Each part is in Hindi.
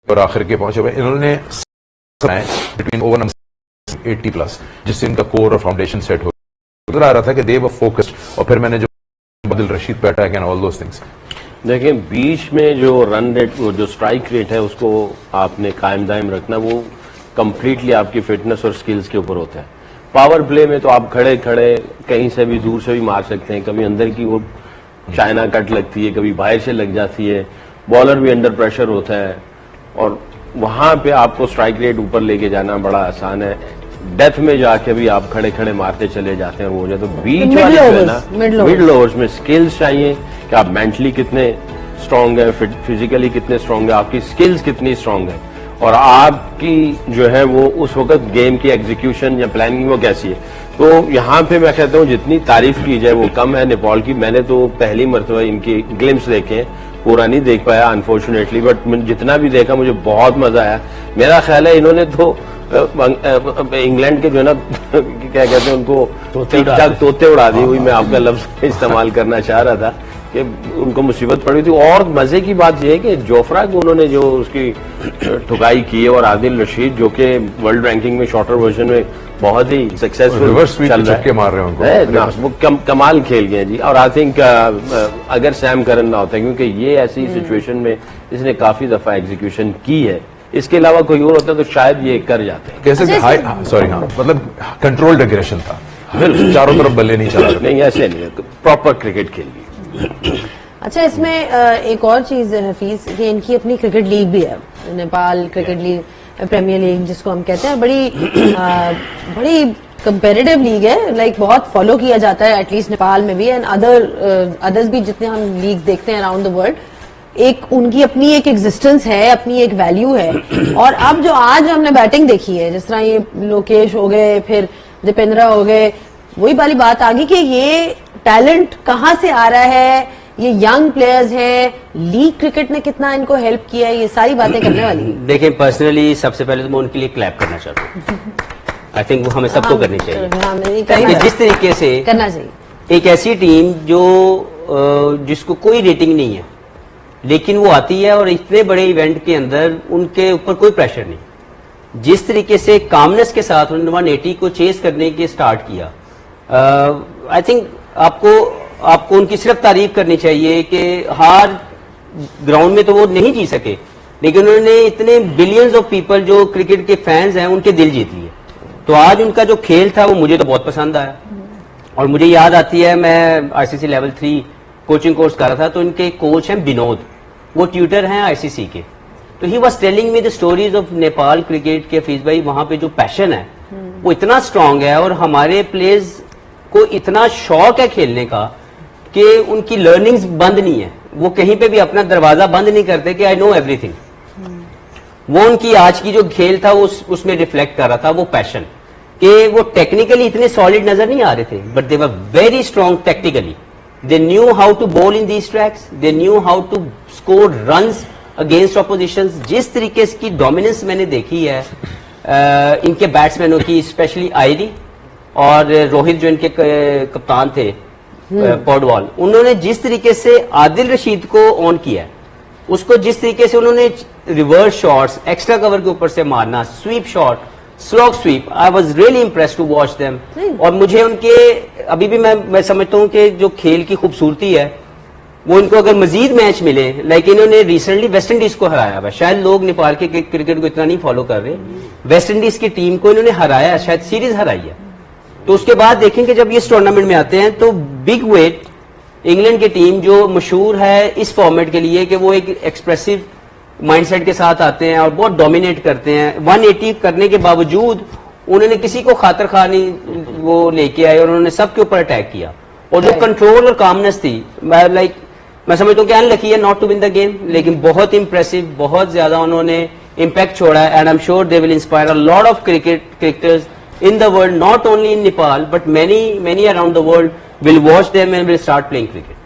और आखिर के पहुंचे हुए इन्होंने बिटवीन ओवर 80+, जिससे इनका कोर और फाउंडेशन सेट हो नजर आ रहा था कि दे वर फोकस्ड। और फिर मैंने जो आदिल रशीद पे attack and all those things, देखिए बीच में जो रन रेट, वो जो स्ट्राइक रेट है उसको आपने कायम दायम रखना, वो कंप्लीटली आपकी फिटनेस और स्किल्स के ऊपर होता है। पावर प्ले में तो आप खड़े खड़े कहीं से भी दूर से भी मार सकते हैं, कभी अंदर की वो चाइना कट लगती है, कभी बाहर से लग जाती है, बॉलर भी अंडर प्रेशर होता है, और वहां पे आपको स्ट्राइक रेट ऊपर लेके जाना बड़ा आसान है। डेथ में जाके भी आप खड़े खड़े मारते चले जाते हैं और वो जाए। तो बीच वाले जो है ना, मिडल ओवर्स में स्किल्स चाहिए कि आप मेंटली कितने स्ट्रांग है, फिजिकली कितने स्ट्रांग है, आपकी स्किल्स कितनी स्ट्रांग है, और आपकी जो है वो उस वक्त गेम की एग्जीक्यूशन या प्लानिंग वो कैसी है। तो यहाँ पे मैं कहता हूँ जितनी तारीफ की जाए वो कम है नेपाल की। मैंने तो पहली मरतबा इनकी ग्लिम्स देखे, पूरा नहीं देख पाया अनफॉर्चुनेटली, बट जितना भी देखा मुझे बहुत मजा आया। मेरा ख्याल है इन्होंने तो इंग्लैंड के जो है ना क्या कहते हैं उनको ठीक ठाक तोते उड़ा दी हुई, मैं आपका लफ्ज इस्तेमाल करना चाह रहा था कि उनको मुसीबत पड़ी थी। और मजे की बात यह है कि जोफ्रा को उन्होंने जो उसकी ठुकाई की है, और आदिल रशीद जो कि वर्ल्ड रैंकिंग में शॉर्टर वर्जन में बहुत ही सक्सेसफुल चल रहा है, मार रहे हैं वो कमाल खेल गए जी। और आई थिंक अगर सैम करन ना होता, क्योंकि ये ऐसी सिचुएशन में इसने काफी दफा एग्जीक्यूशन की है, इसके अलावा कोई और होता तो शायद ये कर जाते। कैसे सॉरी हाँ, मतलब कंट्रोल्ड एग्रेशन था, चारों तरफ बल्ले नहीं चला। नहीं ऐसे नहीं, प्रॉपर क्रिकेट खेल ली। अच्छा, इसमें एक और चीज हफीज, कि इनकी अपनी क्रिकेट लीग भी है, Nepal cricket league, premier league जिसको हम कहते हैं, बड़ी कंपेरेटिव लीग है, लाइक बहुत फॉलो किया जाता है एटलीस्ट नेपाल में भी, एंड अदर्स भी जितने हम लीग देखते हैं अराउंड द वर्ल्ड, एक उनकी अपनी एक एग्जिस्टेंस है, अपनी एक वैल्यू है। और अब जो आज हमने बैटिंग देखी है, जिस तरह ये लोकेश हो गए, फिर दीपेंद्रा हो गए, वही वाली बात आ गई कि ये टैलेंट कहाँ से आ रहा है, ये यंग प्लेयर्स हैं, लीग क्रिकेट ने कितना इनको हेल्प किया है, ये सारी बातें करने वाली। देखिए पर्सनली सबसे पहले तो मैं उनके लिए क्लैप करना चाहता हूँ। आई थिंक वो हमें सबको करनी चाहिए, जिस तरीके से करना चाहिए। एक ऐसी टीम जो जिसको कोई रेटिंग नहीं है, लेकिन वो आती है और इतने बड़े इवेंट के अंदर उनके ऊपर कोई प्रेशर नहीं, जिस तरीके से कामनेस के साथ उन्होंने 180 को चेस करने के स्टार्ट किया, आई थिंक आपको उनकी सिर्फ तारीफ करनी चाहिए कि हार ग्राउंड में तो वो नहीं जी सके, लेकिन उन्होंने इतने बिलियंस ऑफ पीपल जो क्रिकेट के फैंस हैं उनके दिल जीत लिए। तो आज उनका जो खेल था वो मुझे तो बहुत पसंद आया, और मुझे याद आती है मैं आईसीसी लेवल 3 कोचिंग कोर्स कर रहा था, तो इनके कोच हैं विनोद, वो ट्यूटर हैं आईसीसी के। तो he was telling me the stories of Nepal cricket के, फीस भाई वहां पे जो पैशन है वो इतना स्ट्रांग है, और हमारे प्लेयर्स को इतना शौक है खेलने का कि उनकी लर्निंग्स बंद नहीं है, वो कहीं पे भी अपना दरवाजा बंद नहीं करते कि आई नो एवरीथिंग। वो उनकी आज की जो खेल था उसमें रिफ्लेक्ट कर रहा था, वो पैशन, कि वो टेक्निकली इतने सॉलिड नजर नहीं आ रहे थे, but they were very strong tactically. They knew how to bowl in these tracks. They knew how to score runs against oppositions. जिस तरीके की डोमिनेंस मैंने देखी है इनके बैट्समैनों की, स्पेशली आयरी और रोहित जो इनके कप्तान थे पॉडवाल, उन्होंने जिस तरीके से आदिल रशीद को ऑन किया, उसको जिस तरीके से उन्होंने रिवर्स शॉट्स एक्स्ट्रा कवर के ऊपर से मारना, sweep shot, slog sweep, I was really impressed to watch them. और मुझे उनके अभी भी मैं समझता हूं कि जो खेल की खूबसूरती है वो इनको अगर मजीद मैच मिले, लाइक इन्होंने रिसेंटली वेस्ट इंडीज को हराया हुआ, शायद लोग नेपाल के क्रिकेट को इतना नहीं फॉलो कर रहे, वेस्ट इंडीज की टीम को इन्होंने हराया, शायद सीरीज हराई है। तो उसके बाद देखेंगे जब ये इस टूर्नामेंट में आते हैं तो बिग वेट इंग्लैंड की टीम जो मशहूर है इस फॉर्मेट के लिए कि वो एक एक्सप्रेसिव माइंडसेट के साथ आते हैं और बहुत डोमिनेट करते हैं, 180 करने के बावजूद उन्होंने किसी को खातर खा नहीं वो लेके आए और उन्होंने सबके ऊपर अटैक किया। और जो कंट्रोल और कामनेस थी, मैं समझता हूँ कि अनलकी है not to win the game, लेकिन बहुत इंप्रेसिव, बहुत ज्यादा उन्होंने इम्पैक्ट छोड़ा है, and I am sure they will inspire a lot of cricketers in the world, not only in Nepal but many around the world will watch them and will start playing cricket.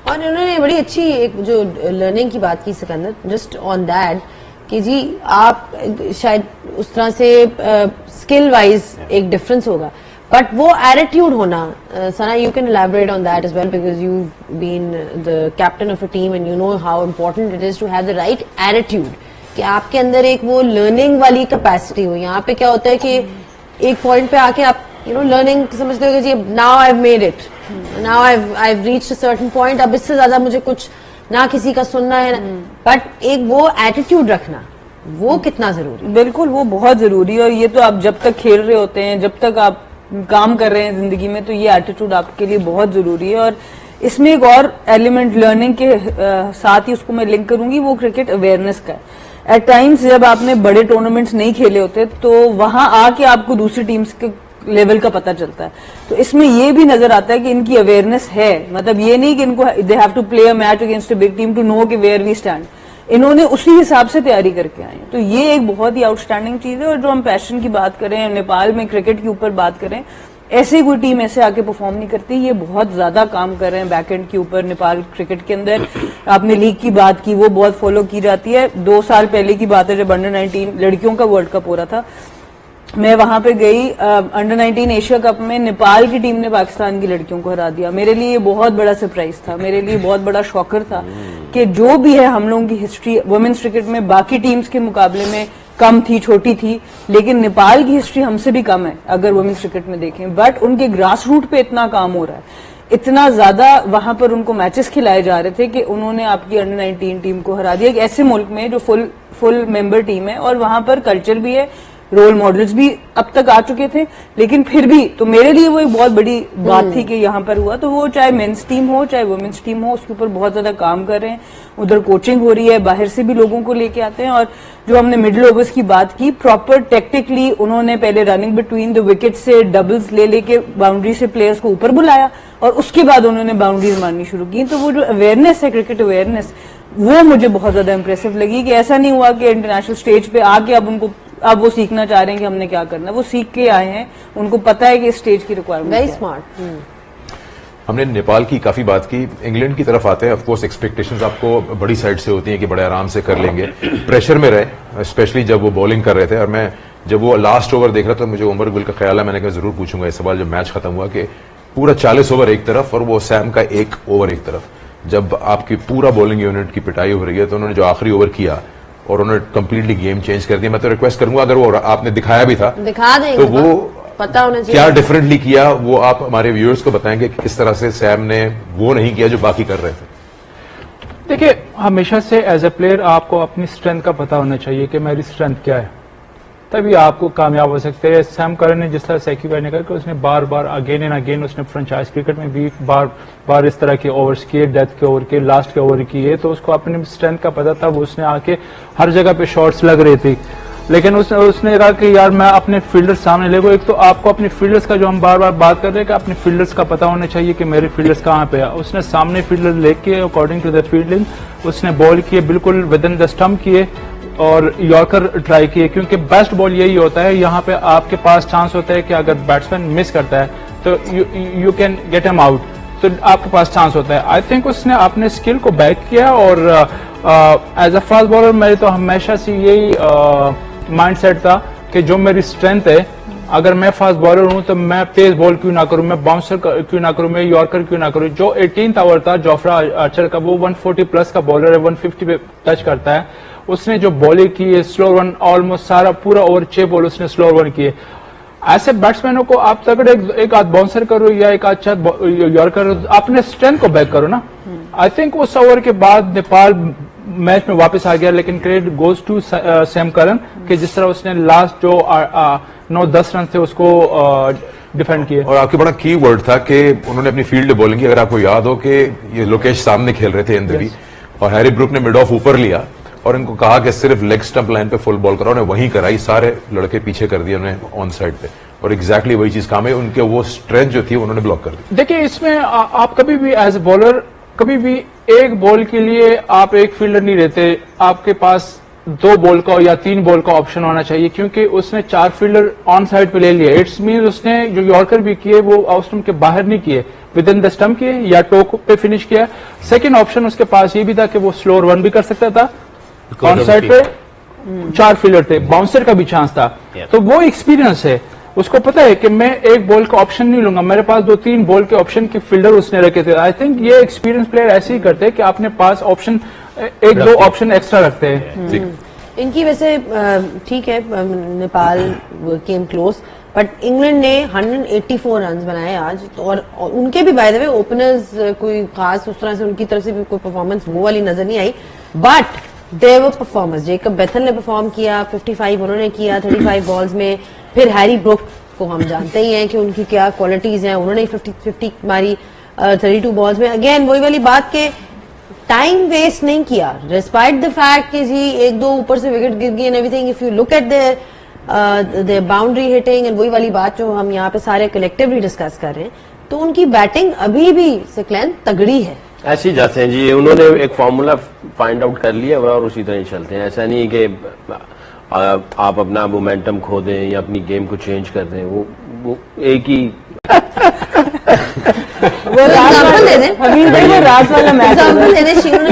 और उन्होंने बड़ी अच्छी एक जो लर्निंग की बात की सिकंदर, जस्ट ऑन दैट, कि जी आप शायद उस तरह से स्किल वाइज एक डिफरेंस होगा, बट वो एटीट्यूड होना, Sana you can elaborate on that as well because you been the captain of a team and you know how important it is to have the right attitude कि आपके अंदर एक वो लर्निंग वाली कैपेसिटी हो। यहाँ पे क्या होता है कि एक पॉइंट पे आके आप लर्निंग समझते हो कि जी now I have made it, now I have reached a certain point, अब इससे ज्यादा मुझे कुछ ना किसी का सुनना है, बट एक वो एटीट्यूड रखना वो कितना जरूरी है? बिल्कुल, वो बहुत जरूरी है। और ये तो आप जब तक खेल रहे होते हैं, जब तक आप काम कर रहे हैं जिंदगी में, तो ये एटीट्यूड आपके लिए बहुत जरूरी है। और इसमें एक और एलिमेंट लर्निंग के साथ ही उसको मैं लिंक करूंगी, वो क्रिकेट अवेयरनेस का है। एट टाइम्स जब आपने बड़े टूर्नामेंट्स नहीं खेले होते तो वहां आके आपको दूसरी टीम्स के लेवल का पता चलता है। तो इसमें ये भी नजर आता है कि इनकी अवेयरनेस है, मतलब ये नहीं कि इनको they have to play a match against a big team to know कि वेयर वी स्टैंड। इन्होंने उसी हिसाब से तैयारी करके आए हैं। तो ये एक बहुत ही आउटस्टैंडिंग चीज है। और जो हम पैशन की बात करें, नेपाल में क्रिकेट के ऊपर बात करें, ऐसे कोई टीम ऐसे आके परफॉर्म नहीं करती। ये बहुत ज्यादा काम कर रहे हैं बैक एंड के ऊपर नेपाल क्रिकेट के अंदर। आपने लीग की बात की, वो बहुत फॉलो की जाती है। 2 साल पहले की बात है जब अंडर 19 लड़कियों का वर्ल्ड कप हो रहा था, मैं वहां पे गई। अंडर 19 एशिया कप में नेपाल की टीम ने पाकिस्तान की लड़कियों को हरा दिया। मेरे लिए ये बहुत बड़ा सरप्राइज था, मेरे लिए बहुत बड़ा शॉकर था कि जो भी है हम लोगों की हिस्ट्री वुमेन्स क्रिकेट में बाकी टीम्स के मुकाबले में कम थी, छोटी थी, लेकिन नेपाल की हिस्ट्री हमसे भी कम है अगर वुमेन्स क्रिकेट में देखें। बट उनके ग्रास रूट पे इतना काम हो रहा है, इतना ज्यादा वहां पर उनको मैचेस खिलाए जा रहे थे कि उन्होंने आपकी अंडर 19 टीम को हरा दिया। एक ऐसे मुल्क में जो फुल मेंबर टीम है और वहां पर कल्चर भी है, रोल मॉडल्स भी अब तक आ चुके थे, लेकिन फिर भी तो मेरे लिए वो एक बहुत बड़ी बात थी कि यहाँ पर हुआ। तो वो चाहे मेंस टीम हो चाहे वुमेन्स टीम हो, उसके ऊपर बहुत ज्यादा काम कर रहे हैं। उधर कोचिंग हो रही है, बाहर से भी लोगों को लेके आते हैं। और जो हमने मिडिल ओवर्स की बात की, प्रॉपर टेक्टिकली उन्होंने पहले रनिंग बिटवीन द विकेट से डबल्स ले लेके बाउंड्री से प्लेयर्स को ऊपर बुलाया और उसके बाद उन्होंने बाउंड्रीज मारनी शुरू की। तो वो जो अवेयरनेस है, क्रिकेट अवेयरनेस, वो मुझे बहुत ज्यादा इंप्रेसिव लगी कि ऐसा नहीं हुआ कि इंटरनेशनल स्टेज पे आके अब वो सीखना चाह रहे हैं कि हमने क्या करना है। वो सीख के आए हैं, उनको पता है कि इस स्टेज की रिक्वायरमेंट वेरी है। स्मार्ट। हमने नेपाल की काफी बात की, इंग्लैंड की तरफ आते हैं। ऑफ कोर्स एक्सपेक्टेशंस आपको बड़ी साइड से होती हैं कि बड़े आराम से कर लेंगे, प्रेशर में रहे, स्पेशली जब वो बॉलिंग कर रहे थे। और मैं जब वो लास्ट ओवर देख रहा था, मुझे उमर गुल का ख्याल है, मैंने कहा जरूर पूछूंगा इस सवाल जब मैच खत्म हुआ, कि पूरा 40 ओवर एक तरफ और वो सैम का 1 ओवर एक तरफ, जब आपकी पूरा बॉलिंग यूनिट की पिटाई हो रही है, तो उन्होंने जो आखिरी ओवर किया और उन्होंने कंप्लीटली गेम चेंज कर दिया। मैं तो रिक्वेस्ट करूंगा, अगर वो आपने दिखाया भी था दिखा देंगे तो वो पता होना चाहिए क्या डिफरेंटली किया, वो आप हमारे व्यूअर्स को बताएंगे कि किस तरह से सैम ने वो नहीं किया जो बाकी कर रहे थे। देखिए, हमेशा से एज ए प्लेयर आपको अपनी स्ट्रेंथ का पता होना चाहिए कि मेरी स्ट्रेंथ क्या है, तभी आपको कामयाब हो सकते हैं। सैम करन ने जिस तरह सेक्यू करने का, उसने बार बार अगेन एंड अगेन उसने फ्रेंचाइज क्रिकेट में भी बार बार इस तरह के ओवर्स किए, डेथ के ओवर किए, लास्ट के ओवर किए, तो उसको अपनी स्ट्रेंथ का पता था। वो उसने आके हर जगह पे शॉट्स लग रही थी, लेकिन उसने कहा कि यार मैं अपने फील्डर्स सामने ले गो। एक तो आपको अपने फील्डर्स का, जो हम बार बार बात कर रहे हैं कि अपने फील्डर्स का पता होना चाहिए कि मेरे फील्डर्स कहाँ पे है। उसने सामने फील्डर लेके अकॉर्डिंग टू द फील्डिंग उसने बॉल किए, बिल्कुल विद इन द स्टंप किए और यॉर्कर ट्राई किए, क्योंकि बेस्ट बॉल यही होता है। यहाँ पे आपके पास चांस होता है कि अगर बैट्समैन मिस करता है तो you can get him out, तो आपके पास चांस होता है। आई थिंक उसने अपने स्किल को बैक किया और एज अ फास्ट बॉलर मेरे तो हमेशा से यही माइंडसेट था कि जो मेरी स्ट्रेंथ है, अगर मैं फास्ट बॉलर हूं तो मैं तेज बॉल क्यों ना करूं, मैं बाउंसर क्यों ना करूं, मैं यॉर्कर क्यों ना करूं। जो 18th ओवर था जोफ्रा आर्चर का, वो 140 प्लस का बॉलर है, 150 पे टच करता है। उसने जो बॉलिंग की है, स्लो रन ऑलमोस्ट सारा पूरा ओवर 6 बॉल उसने स्लो रन किए। ऐसे बैट्समैनों को आप तगड़े एक आध बाउंसर करो या एक अच्छा यॉर्कर, अपने स्ट्रेंथ को बैक करो ना। आई थिंक उस ओवर के बाद नेपाल मैच में वापस आ गया, लेकिन credit goes to Sam Curran कि जिस तरह उसने लास्ट जो 9-10 रन थे उसको डिफेंड किए। और आपके बड़ा की वर्ड था कि उन्होंने अपनी फील्ड बॉलिंग की, अगर आपको याद हो कि ये लोकेश सामने खेल रहे थे इंद्रवी और हैरी ब्रुक ने मिड ऑफ ऊपर लिया और इनको कहा कि सिर्फ लेग स्टंप लाइन पे फुल बॉल कराओ, उन्हें वहीं कराई, सारे लड़के पीछे कर दिए उन्हें ऑन साइड पे, और एग्जैक्टली वही चीज काम है। उनके वो स्ट्रेंथ जो थी उन्होंने ब्लॉक कर दी। देखिए, इसमें आप कभी भी एज ए बॉलर कभी भी एक बॉल के लिए आप एक फील्डर नहीं रहते, आपके पास 2 बॉल का या 3 बॉल का ऑप्शन होना चाहिए, क्योंकि उसने 4 फील्डर ऑन साइड पे ले लिए। इट्स मीन उसने जो यॉर्कर भी किए वो ऑफ स्टंप के बाहर नहीं किए, विद इन द स्टंप किए या टोक पे फिनिश किया। सेकंड ऑप्शन उसके पास ये भी था कि वो स्लो रन भी कर सकता था, ऑन साइड पे 4 फील्डर थे, बाउंसर का भी चांस था। तो वो एक्सपीरियंस है, उसको पता है कि मैं एक बॉल का ऑप्शन नहीं लूंगा, मेरे पास 2-3 बॉल के ऑप्शन के फील्डर उसने रखे थे। आई थिंक ये एक्सपीरियंस प्लेयर ऐसे ही करते हैं कि अपने पास ऑप्शन 1-2 ऑप्शन एक्स्ट्रा रखते हैं। इनकी वैसे ठीक है, Nepal came close, but England ने 184 रन बनाए आज, और उनके भी बाय द वे ओपनर्स कोई खास उस तरह से उनकी तरफ से भी कोई परफॉर्मेंस वो वाली नजर नहीं आई, बट देवर परफॉर्मेंस। जेकब बेथल ने परफॉर्म किया, 55 उन्होंने किया 35 बॉल्स में। फिर हैरी ब्रुक को हम जानते ही हैं कि उनकी क्या क्वालिटीज हैं, उन्होंने 50 मारी 32 बॉल्स में। अगेन वही वाली बात के टाइम वेस्ट नहीं किया, डिस्पाइट द फैक्ट कि जी एक दो ऊपर से विकेट गिर गई and everything. If you look at there boundary hitting and वही वाली बात जो हम यहाँ पे सारे कलेक्टिवली डिस्कस कर रहे हैं, तो उनकी बैटिंग अभी भी सिक्लेन तगड़ी है। ऐसे ही जाते हैं जी, उन्होंने एक फॉर्मूला फाइंड आउट कर लिया और उसी तरह ही चलते हैं। ऐसा नहीं कि आप अपना मोमेंटम खो दें या अपनी गेम को चेंज कर दें, वो एक ही वो रात एग्जाम्पल दे दें, हमीद भाई वो रात वाला मैच एग्जाम्पल दे दें, शिवम ने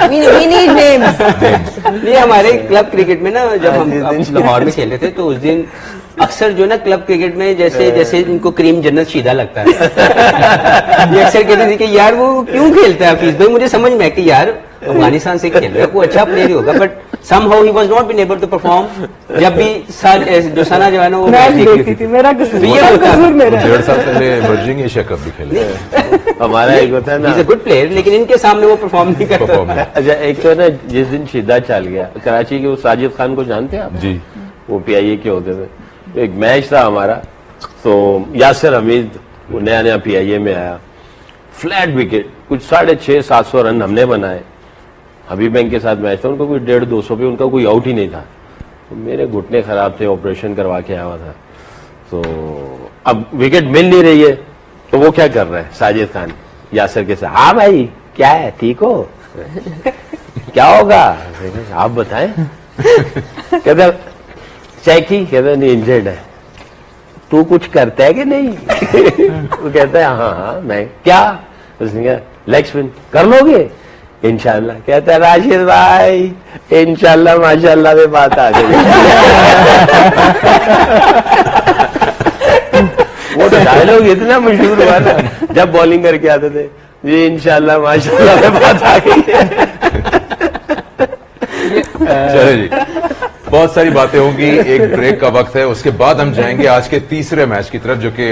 वी नीड नेम्स। नहीं, हमारे क्लब क्रिकेट में ना जब हम लाहौर में खेलते थे तो उस दिन अक्सर जो ना क्लब क्रिकेट में जैसे जैसे इनको क्रीम जन्नत शीदा लगता है ये अक्सर कहते थे कि यार वो क्यों खेलता है हफीज भाई। मुझे समझ में आया कि यार अफगानिस्तान से खेल रहा है, वो अच्छा प्लेयर ही होगा, but somehow he was not been able to perform. जब भी दोसाना जो है ना वो मैच मैच देखती थी, मेरा कसूर, ये सब होता है। कसूर मेरा है। 1.5 साल पहले इमर्जिंग एशिया कप भी खेले। हमारा एक होता है ना, इज अ गुड प्लेयर, लेकिन इनके सामने वो परफॉर्म नहीं करता। परफॉर्म नहीं। अच्छा एक तो है ना, जिस दिन शिद्दा चल गया कराची के, वो साजिद खान को जानते हैं आप? जी, वो PIA के होते थे। तो एक मैच था हमारा, तो यासिर हमीद वो नया नया PIA में आया, फ्लैट विकेट, कुछ 650-700 रन हमने बनाए। हबीब बैंक के साथ मैच था, उनको कोई 150-200 पे उनका कोई आउट ही नहीं था। तो मेरे घुटने खराब थे, ऑपरेशन करवा के आया हुआ था, तो अब विकेट मिल नहीं रही है, तो वो क्या कर रहा है साजिद खान यासिर के साथ, हाँ भाई क्या है, ठीक हो, क्या होगा, आप बताएं। कहते चेक ही, कहते नहीं इंजर्ड है, तू कुछ करता है कि नहीं? वो कहता है हाँ हाँ मैं, क्या? उसने कहा लेग स्पिन कर लोगे? इंशाल्लाह। कहता है राशिद भाई इंशाल्लाह माशाल्लाह में बात आ गई। वो तो डायलॉग इतना मशहूर हुआ ना, जब बॉलिंग करके आते थे, जी इंशाल्लाह माशाल्लाह में बात आ गई। चलो जी, बहुत सारी बातें होंगी, एक ब्रेक का वक्त है, उसके बाद हम जाएंगे आज के तीसरे मैच की तरफ जो कि